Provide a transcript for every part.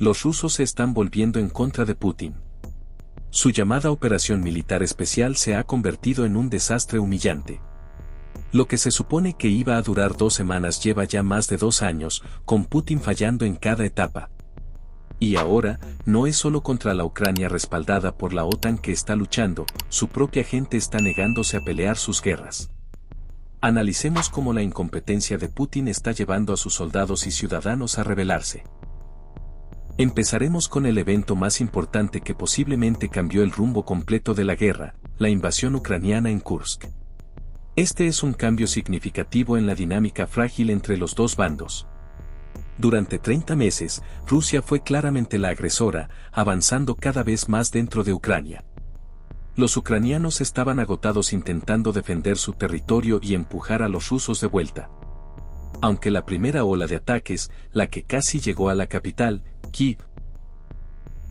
Los rusos se están volviendo en contra de Putin. Su llamada operación militar especial se ha convertido en un desastre humillante. Lo que se supone que iba a durar 2 semanas lleva ya más de 2 años, con Putin fallando en cada etapa. Y ahora, no es solo contra la Ucrania respaldada por la OTAN que está luchando, su propia gente está negándose a pelear sus guerras. Analicemos cómo la incompetencia de Putin está llevando a sus soldados y ciudadanos a rebelarse. Empezaremos con el evento más importante que posiblemente cambió el rumbo completo de la guerra, la invasión ucraniana en Kursk. Este es un cambio significativo en la dinámica frágil entre los dos bandos. Durante 30 meses, Rusia fue claramente la agresora, avanzando cada vez más dentro de Ucrania. Los ucranianos estaban agotados intentando defender su territorio y empujar a los rusos de vuelta. Aunque la primera ola de ataques, la que casi llegó a la capital, Kiev,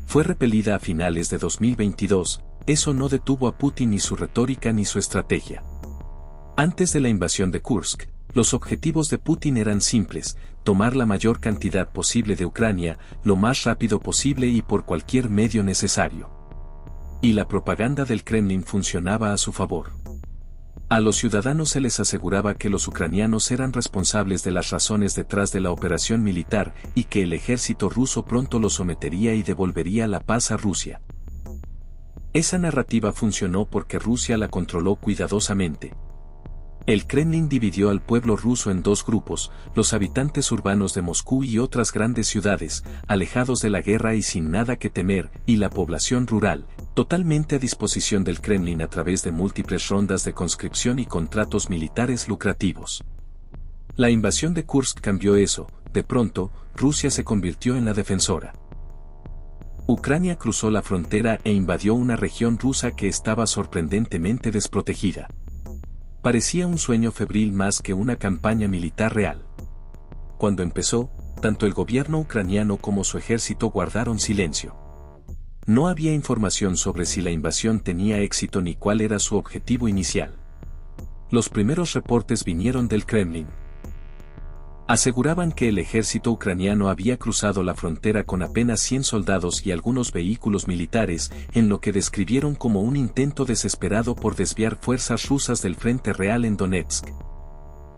fue repelida a finales de 2022, eso no detuvo a Putin ni su retórica ni su estrategia. Antes de la invasión de Kursk, los objetivos de Putin eran simples: tomar la mayor cantidad posible de Ucrania, lo más rápido posible y por cualquier medio necesario. Y la propaganda del Kremlin funcionaba a su favor. A los ciudadanos se les aseguraba que los ucranianos eran responsables de las razones detrás de la operación militar y que el ejército ruso pronto los sometería y devolvería la paz a Rusia. Esa narrativa funcionó porque Rusia la controló cuidadosamente. El Kremlin dividió al pueblo ruso en 2 grupos, los habitantes urbanos de Moscú y otras grandes ciudades, alejados de la guerra y sin nada que temer, y la población rural, totalmente a disposición del Kremlin a través de múltiples rondas de conscripción y contratos militares lucrativos. La invasión de Kursk cambió eso. De pronto, Rusia se convirtió en la defensora. Ucrania cruzó la frontera e invadió una región rusa que estaba sorprendentemente desprotegida. Parecía un sueño febril más que una campaña militar real. Cuando empezó, tanto el gobierno ucraniano como su ejército guardaron silencio. No había información sobre si la invasión tenía éxito ni cuál era su objetivo inicial. Los primeros reportes vinieron del Kremlin. Aseguraban que el ejército ucraniano había cruzado la frontera con apenas 100 soldados y algunos vehículos militares, en lo que describieron como un intento desesperado por desviar fuerzas rusas del frente real en Donetsk.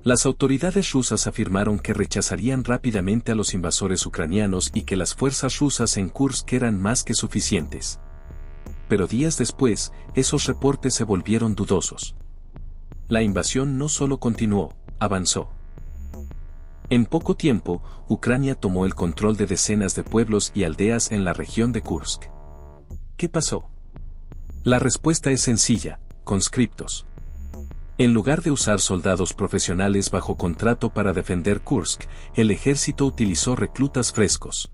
Las autoridades rusas afirmaron que rechazarían rápidamente a los invasores ucranianos y que las fuerzas rusas en Kursk eran más que suficientes. Pero días después, esos reportes se volvieron dudosos. La invasión no solo continuó, avanzó. En poco tiempo, Ucrania tomó el control de decenas de pueblos y aldeas en la región de Kursk. ¿Qué pasó? La respuesta es sencilla: conscriptos. En lugar de usar soldados profesionales bajo contrato para defender Kursk, el ejército utilizó reclutas frescos.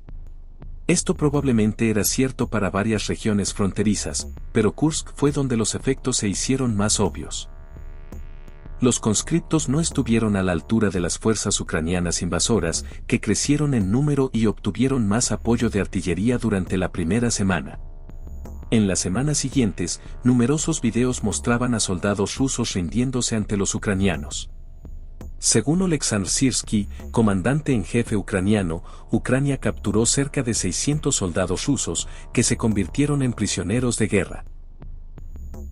Esto probablemente era cierto para varias regiones fronterizas, pero Kursk fue donde los efectos se hicieron más obvios. Los conscriptos no estuvieron a la altura de las fuerzas ucranianas invasoras, que crecieron en número y obtuvieron más apoyo de artillería durante la primera semana. En las semanas siguientes, numerosos videos mostraban a soldados rusos rindiéndose ante los ucranianos. Según Oleksandr Syrskyi, comandante en jefe ucraniano, Ucrania capturó cerca de 600 soldados rusos, que se convirtieron en prisioneros de guerra.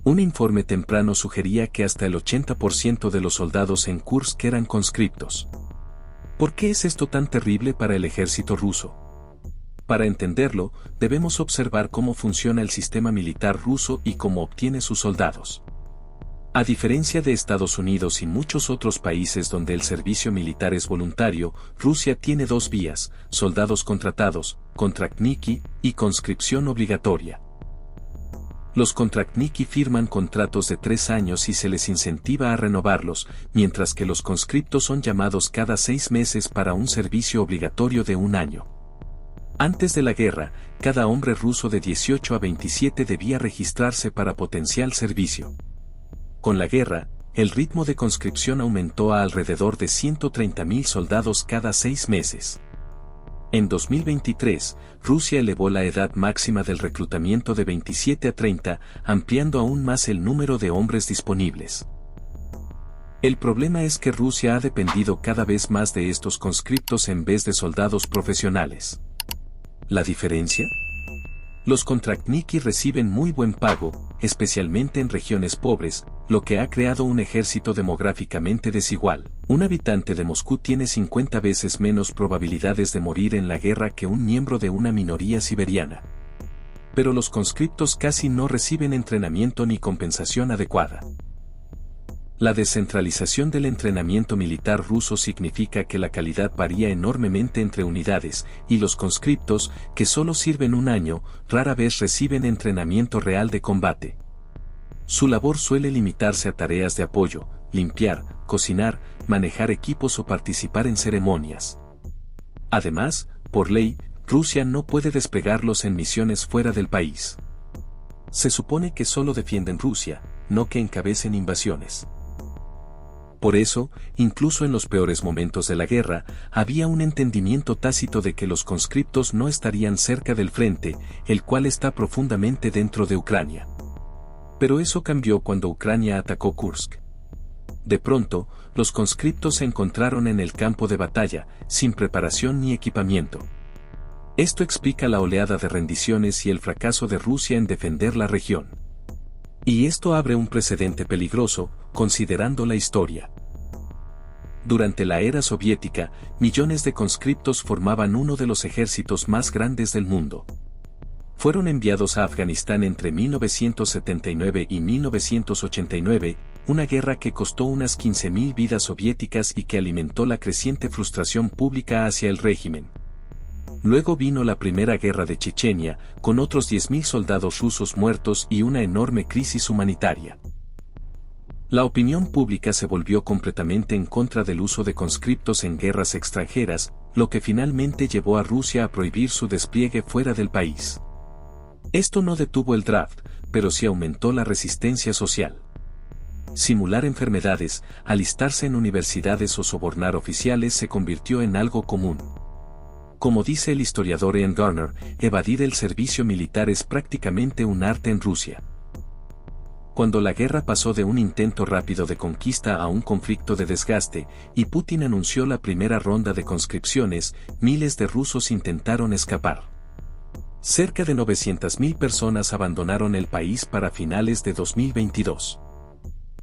Un informe temprano sugería que hasta el 80% de los soldados en Kursk eran conscriptos. ¿Por qué es esto tan terrible para el ejército ruso? Para entenderlo, debemos observar cómo funciona el sistema militar ruso y cómo obtiene sus soldados. A diferencia de Estados Unidos y muchos otros países donde el servicio militar es voluntario, Rusia tiene 2 vías: soldados contratados, kontraktniki, y conscripción obligatoria. Los kontraktniki firman contratos de 3 años y se les incentiva a renovarlos, mientras que los conscriptos son llamados cada 6 meses para un servicio obligatorio de 1 año. Antes de la guerra, cada hombre ruso de 18 a 27 debía registrarse para potencial servicio. Con la guerra, el ritmo de conscripción aumentó a alrededor de 130.000 soldados cada 6 meses. En 2023, Rusia elevó la edad máxima del reclutamiento de 27 a 30, ampliando aún más el número de hombres disponibles. El problema es que Rusia ha dependido cada vez más de estos conscriptos en vez de soldados profesionales. ¿La diferencia? Los kontrachniki reciben muy buen pago, especialmente en regiones pobres, lo que ha creado un ejército demográficamente desigual. Un habitante de Moscú tiene 50 veces menos probabilidades de morir en la guerra que un miembro de una minoría siberiana. Pero los conscriptos casi no reciben entrenamiento ni compensación adecuada. La descentralización del entrenamiento militar ruso significa que la calidad varía enormemente entre unidades, y los conscriptos, que solo sirven un año, rara vez reciben entrenamiento real de combate. Su labor suele limitarse a tareas de apoyo, limpiar, cocinar, manejar equipos o participar en ceremonias. Además, por ley, Rusia no puede desplegarlos en misiones fuera del país. Se supone que solo defienden Rusia, no que encabecen invasiones. Por eso, incluso en los peores momentos de la guerra, había un entendimiento tácito de que los conscriptos no estarían cerca del frente, el cual está profundamente dentro de Ucrania. Pero eso cambió cuando Ucrania atacó Kursk. De pronto, los conscriptos se encontraron en el campo de batalla, sin preparación ni equipamiento. Esto explica la oleada de rendiciones y el fracaso de Rusia en defender la región. Y esto abre un precedente peligroso, considerando la historia. Durante la era soviética, millones de conscriptos formaban uno de los ejércitos más grandes del mundo. Fueron enviados a Afganistán entre 1979 y 1989, una guerra que costó unas 15.000 vidas soviéticas y que alimentó la creciente frustración pública hacia el régimen. Luego vino la Primera Guerra de Chechenia, con otros 10.000 soldados rusos muertos y una enorme crisis humanitaria. La opinión pública se volvió completamente en contra del uso de conscriptos en guerras extranjeras, lo que finalmente llevó a Rusia a prohibir su despliegue fuera del país. Esto no detuvo el draft, pero sí aumentó la resistencia social. Simular enfermedades, alistarse en universidades o sobornar oficiales se convirtió en algo común. Como dice el historiador Ian Garner, evadir el servicio militar es prácticamente un arte en Rusia. Cuando la guerra pasó de un intento rápido de conquista a un conflicto de desgaste, y Putin anunció la primera ronda de conscripciones, miles de rusos intentaron escapar. Cerca de 900.000 personas abandonaron el país para finales de 2022.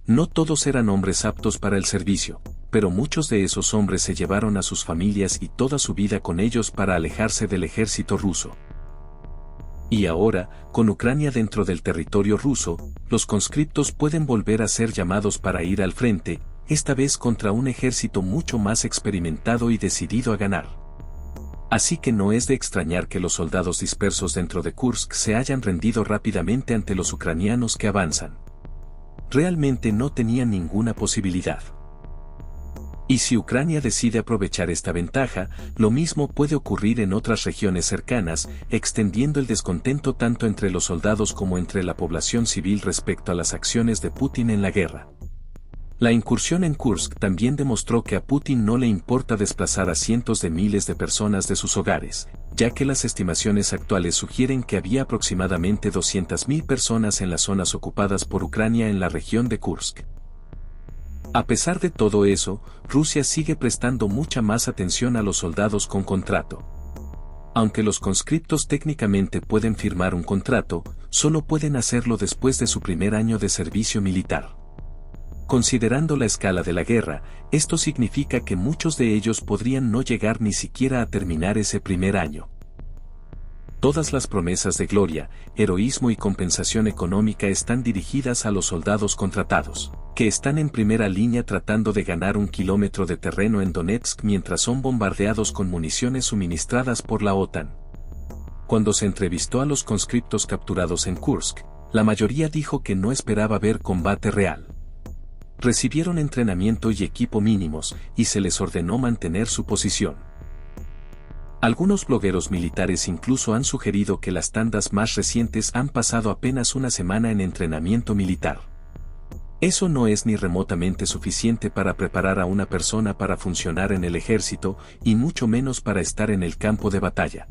No todos eran hombres aptos para el servicio, pero muchos de esos hombres se llevaron a sus familias y toda su vida con ellos para alejarse del ejército ruso. Y ahora, con Ucrania dentro del territorio ruso, los conscriptos pueden volver a ser llamados para ir al frente, esta vez contra un ejército mucho más experimentado y decidido a ganar. Así que no es de extrañar que los soldados dispersos dentro de Kursk se hayan rendido rápidamente ante los ucranianos que avanzan. Realmente no tenían ninguna posibilidad. Y si Ucrania decide aprovechar esta ventaja, lo mismo puede ocurrir en otras regiones cercanas, extendiendo el descontento tanto entre los soldados como entre la población civil respecto a las acciones de Putin en la guerra. La incursión en Kursk también demostró que a Putin no le importa desplazar a cientos de miles de personas de sus hogares, ya que las estimaciones actuales sugieren que había aproximadamente 200.000 personas en las zonas ocupadas por Ucrania en la región de Kursk. A pesar de todo eso, Rusia sigue prestando mucha más atención a los soldados con contrato. Aunque los conscriptos técnicamente pueden firmar un contrato, solo pueden hacerlo después de su primer año de servicio militar. Considerando la escala de la guerra, esto significa que muchos de ellos podrían no llegar ni siquiera a terminar ese primer año. Todas las promesas de gloria, heroísmo y compensación económica están dirigidas a los soldados contratados, que están en primera línea tratando de ganar 1 kilómetro de terreno en Donetsk mientras son bombardeados con municiones suministradas por la OTAN. Cuando se entrevistó a los conscriptos capturados en Kursk, la mayoría dijo que no esperaba ver combate real. Recibieron entrenamiento y equipo mínimos, y se les ordenó mantener su posición. Algunos blogueros militares incluso han sugerido que las tandas más recientes han pasado apenas una semana en entrenamiento militar. Eso no es ni remotamente suficiente para preparar a una persona para funcionar en el ejército, y mucho menos para estar en el campo de batalla.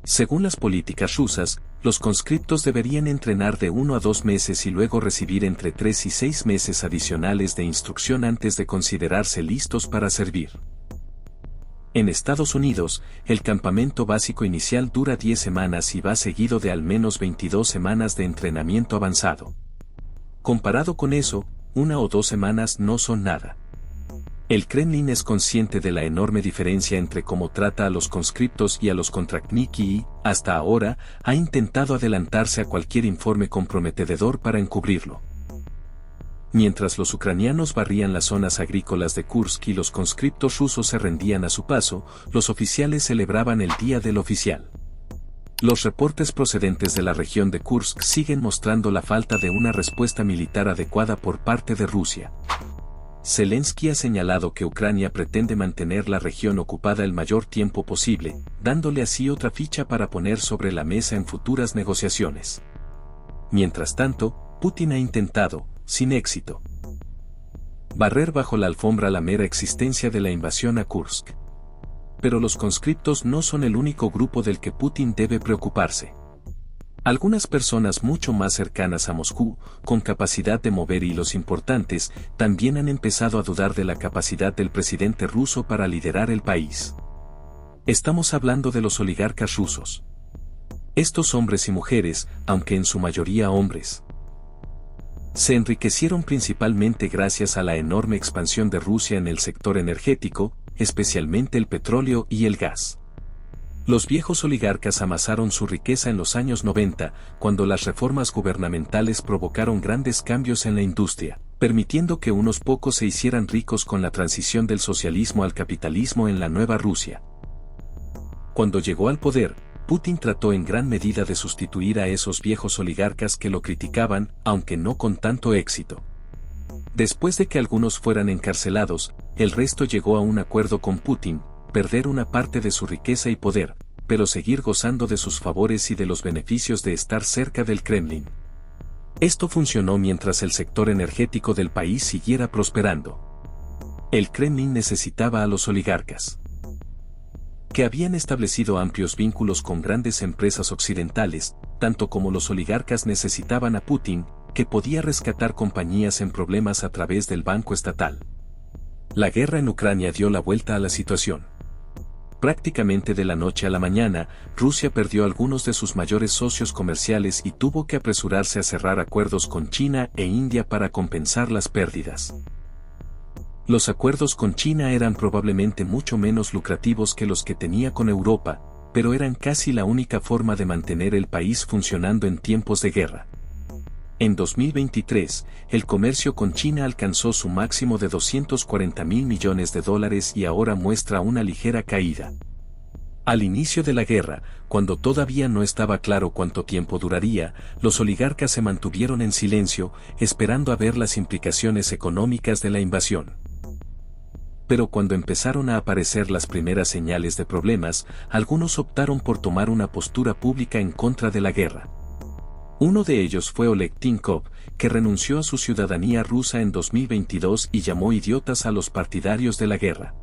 Según las políticas rusas, los conscriptos deberían entrenar de 1 a 2 meses y luego recibir entre 3 y 6 meses adicionales de instrucción antes de considerarse listos para servir. En Estados Unidos, el campamento básico inicial dura 10 semanas y va seguido de al menos 22 semanas de entrenamiento avanzado. Comparado con eso, 1 o 2 semanas no son nada. El Kremlin es consciente de la enorme diferencia entre cómo trata a los conscriptos y a los contrachniki y, hasta ahora, ha intentado adelantarse a cualquier informe comprometedor para encubrirlo. Mientras los ucranianos barrían las zonas agrícolas de Kursk y los conscriptos rusos se rendían a su paso, los oficiales celebraban el Día del Oficial. Los reportes procedentes de la región de Kursk siguen mostrando la falta de una respuesta militar adecuada por parte de Rusia. Zelensky ha señalado que Ucrania pretende mantener la región ocupada el mayor tiempo posible, dándole así otra ficha para poner sobre la mesa en futuras negociaciones. Mientras tanto, Putin ha intentado, sin éxito, barrer bajo la alfombra la mera existencia de la invasión a Kursk. Pero los conscriptos no son el único grupo del que Putin debe preocuparse. Algunas personas mucho más cercanas a Moscú, con capacidad de mover hilos importantes, también han empezado a dudar de la capacidad del presidente ruso para liderar el país. Estamos hablando de los oligarcas rusos. Estos hombres y mujeres, aunque en su mayoría hombres, se enriquecieron principalmente gracias a la enorme expansión de Rusia en el sector energético, especialmente el petróleo y el gas. Los viejos oligarcas amasaron su riqueza en los años 90, cuando las reformas gubernamentales provocaron grandes cambios en la industria, permitiendo que unos pocos se hicieran ricos con la transición del socialismo al capitalismo en la nueva Rusia. Cuando llegó al poder, Putin trató en gran medida de sustituir a esos viejos oligarcas que lo criticaban, aunque no con tanto éxito. Después de que algunos fueran encarcelados, el resto llegó a un acuerdo con Putin, perder una parte de su riqueza y poder, pero seguir gozando de sus favores y de los beneficios de estar cerca del Kremlin. Esto funcionó mientras el sector energético del país siguiera prosperando. El Kremlin necesitaba a los oligarcas, que habían establecido amplios vínculos con grandes empresas occidentales, tanto como los oligarcas necesitaban a Putin, que podía rescatar compañías en problemas a través del banco estatal. La guerra en Ucrania dio la vuelta a la situación. Prácticamente de la noche a la mañana, Rusia perdió algunos de sus mayores socios comerciales y tuvo que apresurarse a cerrar acuerdos con China e India para compensar las pérdidas. Los acuerdos con China eran probablemente mucho menos lucrativos que los que tenía con Europa, pero eran casi la única forma de mantener el país funcionando en tiempos de guerra. En 2023, el comercio con China alcanzó su máximo de $240.000 millones y ahora muestra una ligera caída. Al inicio de la guerra, cuando todavía no estaba claro cuánto tiempo duraría, los oligarcas se mantuvieron en silencio, esperando a ver las implicaciones económicas de la invasión. Pero cuando empezaron a aparecer las primeras señales de problemas, algunos optaron por tomar una postura pública en contra de la guerra. Uno de ellos fue Oleg Tinkov, que renunció a su ciudadanía rusa en 2022 y llamó idiotas a los partidarios de la guerra.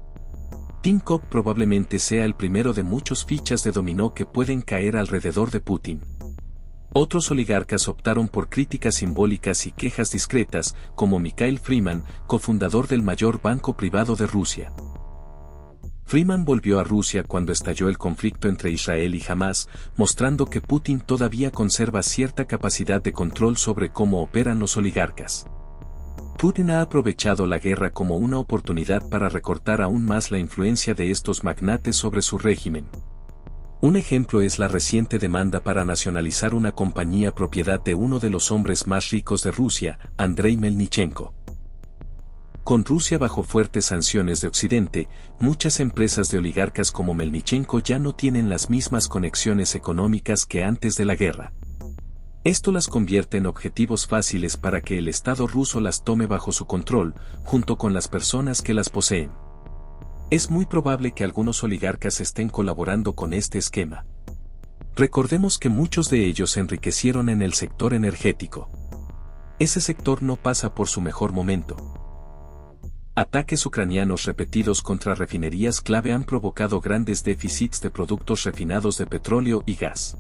Tinkov probablemente sea el primero de muchos fichas de dominó que pueden caer alrededor de Putin. Otros oligarcas optaron por críticas simbólicas y quejas discretas, como Mikhail Freeman, cofundador del mayor banco privado de Rusia. Freeman volvió a Rusia cuando estalló el conflicto entre Israel y Hamás, mostrando que Putin todavía conserva cierta capacidad de control sobre cómo operan los oligarcas. Putin ha aprovechado la guerra como una oportunidad para recortar aún más la influencia de estos magnates sobre su régimen. Un ejemplo es la reciente demanda para nacionalizar una compañía propiedad de uno de los hombres más ricos de Rusia, Andrei Melnichenko. Con Rusia bajo fuertes sanciones de Occidente, muchas empresas de oligarcas como Melnichenko ya no tienen las mismas conexiones económicas que antes de la guerra. Esto las convierte en objetivos fáciles para que el Estado ruso las tome bajo su control, junto con las personas que las poseen. Es muy probable que algunos oligarcas estén colaborando con este esquema. Recordemos que muchos de ellos se enriquecieron en el sector energético. Ese sector no pasa por su mejor momento. Ataques ucranianos repetidos contra refinerías clave han provocado grandes déficits de productos refinados de petróleo y gas.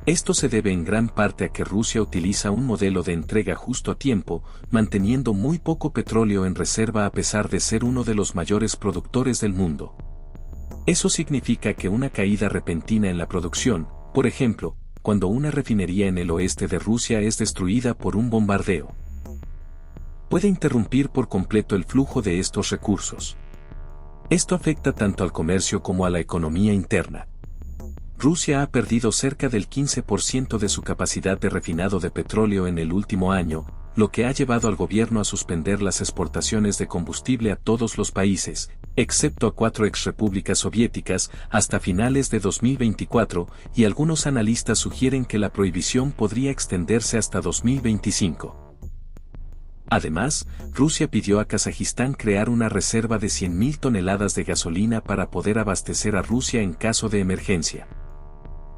Esto se debe en gran parte a que Rusia utiliza un modelo de entrega justo a tiempo, manteniendo muy poco petróleo en reserva a pesar de ser uno de los mayores productores del mundo. Eso significa que una caída repentina en la producción, por ejemplo, cuando una refinería en el oeste de Rusia es destruida por un bombardeo, puede interrumpir por completo el flujo de estos recursos. Esto afecta tanto al comercio como a la economía interna. Rusia ha perdido cerca del 15% de su capacidad de refinado de petróleo en el último año, lo que ha llevado al gobierno a suspender las exportaciones de combustible a todos los países, excepto a 4 exrepúblicas soviéticas, hasta finales de 2024, y algunos analistas sugieren que la prohibición podría extenderse hasta 2025. Además, Rusia pidió a Kazajistán crear una reserva de 100.000 toneladas de gasolina para poder abastecer a Rusia en caso de emergencia.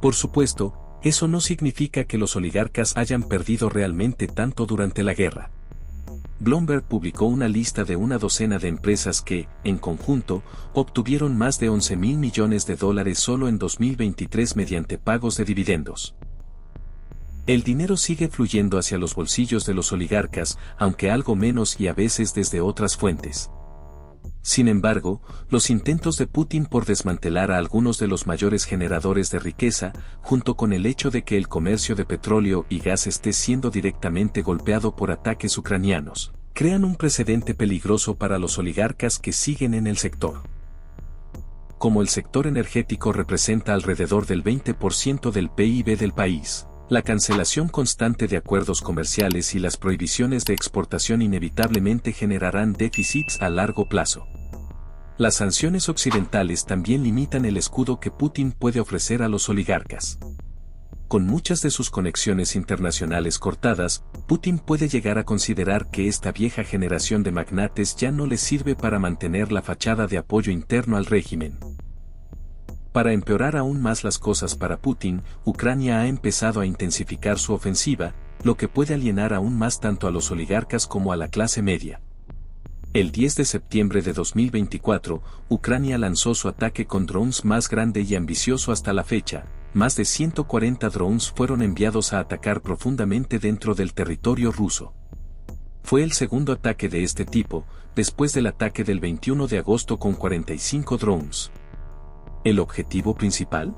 Por supuesto, eso no significa que los oligarcas hayan perdido realmente tanto durante la guerra. Bloomberg publicó una lista de una docena de empresas que, en conjunto, obtuvieron más de $11.000 millones solo en 2023 mediante pagos de dividendos. El dinero sigue fluyendo hacia los bolsillos de los oligarcas, aunque algo menos y a veces desde otras fuentes. Sin embargo, los intentos de Putin por desmantelar a algunos de los mayores generadores de riqueza, junto con el hecho de que el comercio de petróleo y gas esté siendo directamente golpeado por ataques ucranianos, crean un precedente peligroso para los oligarcas que siguen en el sector. Como el sector energético representa alrededor del 20% del PIB del país, la cancelación constante de acuerdos comerciales y las prohibiciones de exportación inevitablemente generarán déficits a largo plazo. Las sanciones occidentales también limitan el escudo que Putin puede ofrecer a los oligarcas. Con muchas de sus conexiones internacionales cortadas, Putin puede llegar a considerar que esta vieja generación de magnates ya no les sirve para mantener la fachada de apoyo interno al régimen. Para empeorar aún más las cosas para Putin, Ucrania ha empezado a intensificar su ofensiva, lo que puede alienar aún más tanto a los oligarcas como a la clase media. El 10 de septiembre de 2024, Ucrania lanzó su ataque con drones más grande y ambicioso hasta la fecha. Más de 140 drones fueron enviados a atacar profundamente dentro del territorio ruso. Fue el segundo ataque de este tipo, después del ataque del 21 de agosto con 45 drones. ¿El objetivo principal?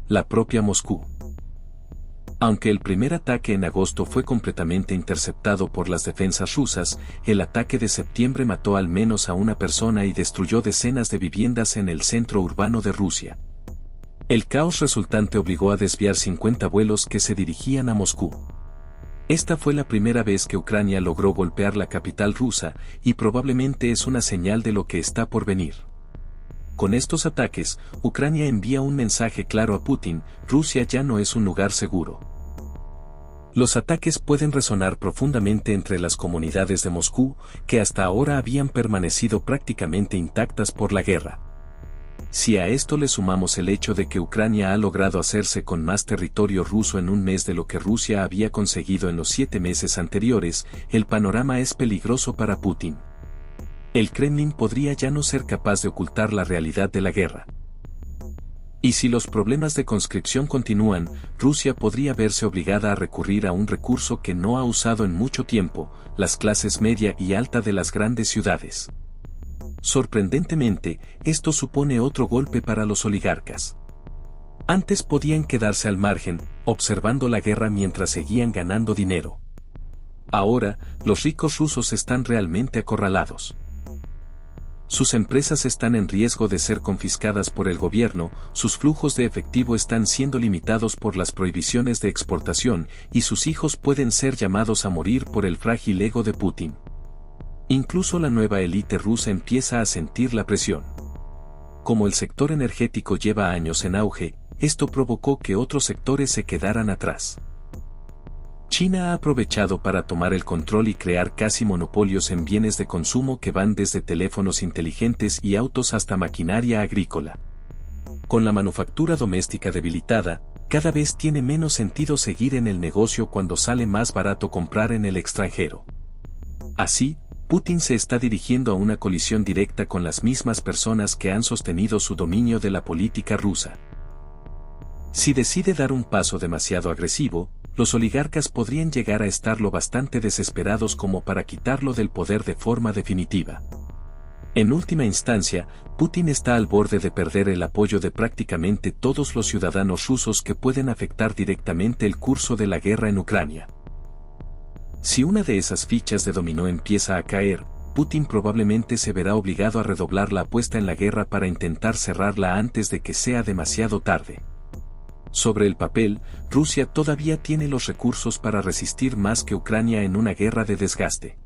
La propia Moscú. Aunque el primer ataque en agosto fue completamente interceptado por las defensas rusas, el ataque de septiembre mató al menos a una persona y destruyó decenas de viviendas en el centro urbano de Rusia. El caos resultante obligó a desviar 50 vuelos que se dirigían a Moscú. Esta fue la primera vez que Ucrania logró golpear la capital rusa, y probablemente es una señal de lo que está por venir. Con estos ataques, Ucrania envía un mensaje claro a Putin: Rusia ya no es un lugar seguro. Los ataques pueden resonar profundamente entre las comunidades de Moscú, que hasta ahora habían permanecido prácticamente intactas por la guerra. Si a esto le sumamos el hecho de que Ucrania ha logrado hacerse con más territorio ruso en un mes de lo que Rusia había conseguido en los 7 meses anteriores, el panorama es peligroso para Putin. El Kremlin podría ya no ser capaz de ocultar la realidad de la guerra. Y si los problemas de conscripción continúan, Rusia podría verse obligada a recurrir a un recurso que no ha usado en mucho tiempo: las clases media y alta de las grandes ciudades. Sorprendentemente, esto supone otro golpe para los oligarcas. Antes podían quedarse al margen, observando la guerra mientras seguían ganando dinero. Ahora, los ricos rusos están realmente acorralados. Sus empresas están en riesgo de ser confiscadas por el gobierno, sus flujos de efectivo están siendo limitados por las prohibiciones de exportación, y sus hijos pueden ser llamados a morir por el frágil ego de Putin. Incluso la nueva élite rusa empieza a sentir la presión. Como el sector energético lleva años en auge, esto provocó que otros sectores se quedaran atrás. China ha aprovechado para tomar el control y crear casi monopolios en bienes de consumo que van desde teléfonos inteligentes y autos hasta maquinaria agrícola. Con la manufactura doméstica debilitada, cada vez tiene menos sentido seguir en el negocio cuando sale más barato comprar en el extranjero. Así, Putin se está dirigiendo a una colisión directa con las mismas personas que han sostenido su dominio de la política rusa. Si decide dar un paso demasiado agresivo, los oligarcas podrían llegar a estar lo bastante desesperados como para quitarlo del poder de forma definitiva. En última instancia, Putin está al borde de perder el apoyo de prácticamente todos los ciudadanos rusos que pueden afectar directamente el curso de la guerra en Ucrania. Si una de esas fichas de dominó empieza a caer, Putin probablemente se verá obligado a redoblar la apuesta en la guerra para intentar cerrarla antes de que sea demasiado tarde. Sobre el papel, Rusia todavía tiene los recursos para resistir más que Ucrania en una guerra de desgaste.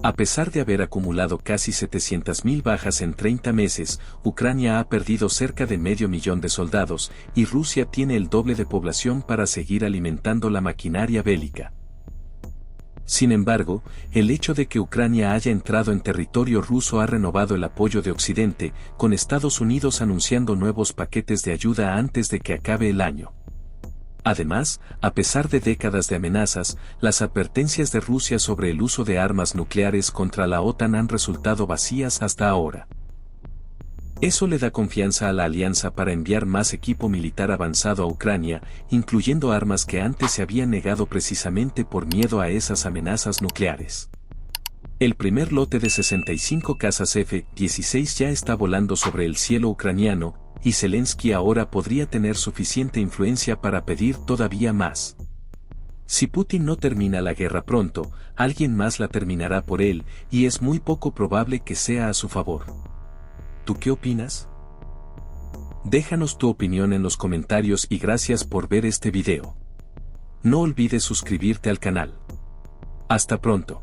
A pesar de haber acumulado casi 700.000 bajas en 30 meses, Ucrania ha perdido cerca de 500.000 de soldados, y Rusia tiene el doble de población para seguir alimentando la maquinaria bélica. Sin embargo, el hecho de que Ucrania haya entrado en territorio ruso ha renovado el apoyo de Occidente, con Estados Unidos anunciando nuevos paquetes de ayuda antes de que acabe el año. Además, a pesar de décadas de amenazas, las advertencias de Rusia sobre el uso de armas nucleares contra la OTAN han resultado vacías hasta ahora. Eso le da confianza a la alianza para enviar más equipo militar avanzado a Ucrania, incluyendo armas que antes se habían negado precisamente por miedo a esas amenazas nucleares. El primer lote de 65 cazas F-16 ya está volando sobre el cielo ucraniano, y Zelensky ahora podría tener suficiente influencia para pedir todavía más. Si Putin no termina la guerra pronto, alguien más la terminará por él, y es muy poco probable que sea a su favor. ¿Tú qué opinas? Déjanos tu opinión en los comentarios y gracias por ver este video. No olvides suscribirte al canal. Hasta pronto.